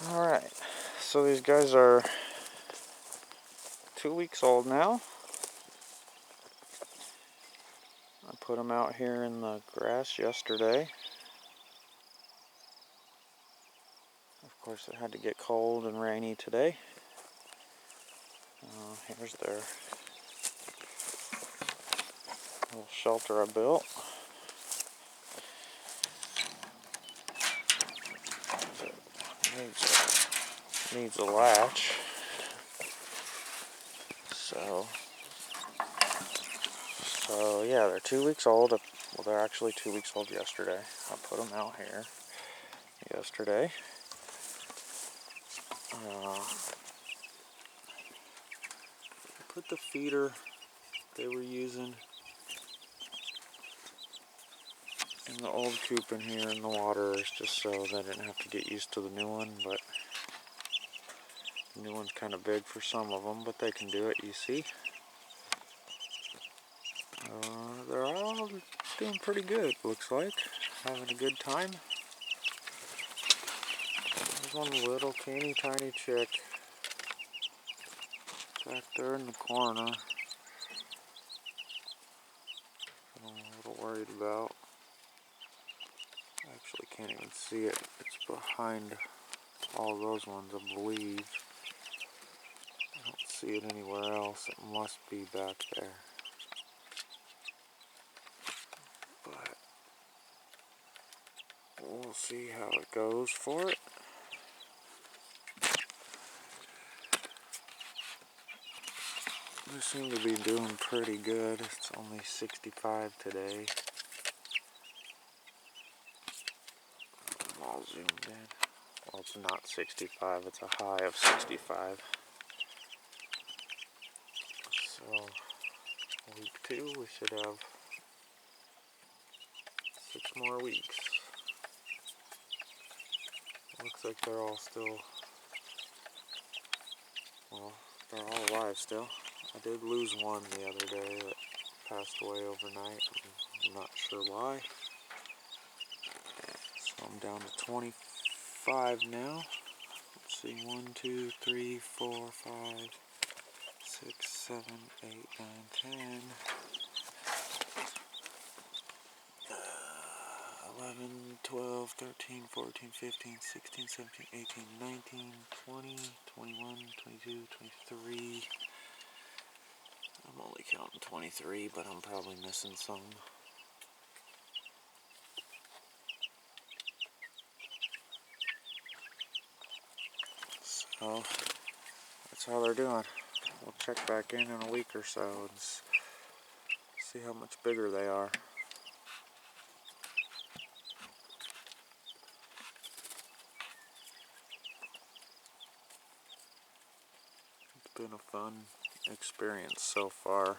Alright, so these guys are 2 weeks old now. I put them out here in the grass yesterday. Of course, it had to get cold and rainy today. Here's their little shelter I built. Needs a latch. So yeah, they're 2 weeks old. Well, they're actually 2 weeks old yesterday. I put them out here yesterday. Put the feeder they were using in the old coop in here in the water, just so they didn't have to get used to the new one. But the new one's kind of big for some of them, but they can do it, you see. They're all doing pretty good, looks like. Having a good time. There's one little teeny tiny chick back there in the corner. I'm a little worried about. I actually can't even see it. It's behind all those ones, I believe. I don't see it anywhere else. It must be back there. But we'll see how it goes for it. They seem to be doing pretty good. It's only 65 today. I'm all zoomed in. Well, it's not 65, it's a high of 65. So, week 2, we should have 6 more weeks. Looks like they're all still, well, they're all alive still. I did lose one the other day that passed away overnight. I'm not sure why. So I'm down to 25 now. Let's see, 1, 2, 3, 4, 5, 6, 7, 8, 9, 10, 11, 12, 13, 14, 15, 16, 17, 18, 19, 20, 21, 22, 23. I'm only counting 23, but I'm probably missing some. So, that's how they're doing. We'll check back in a week or so and see how much bigger they are. It's been a fun experience so far.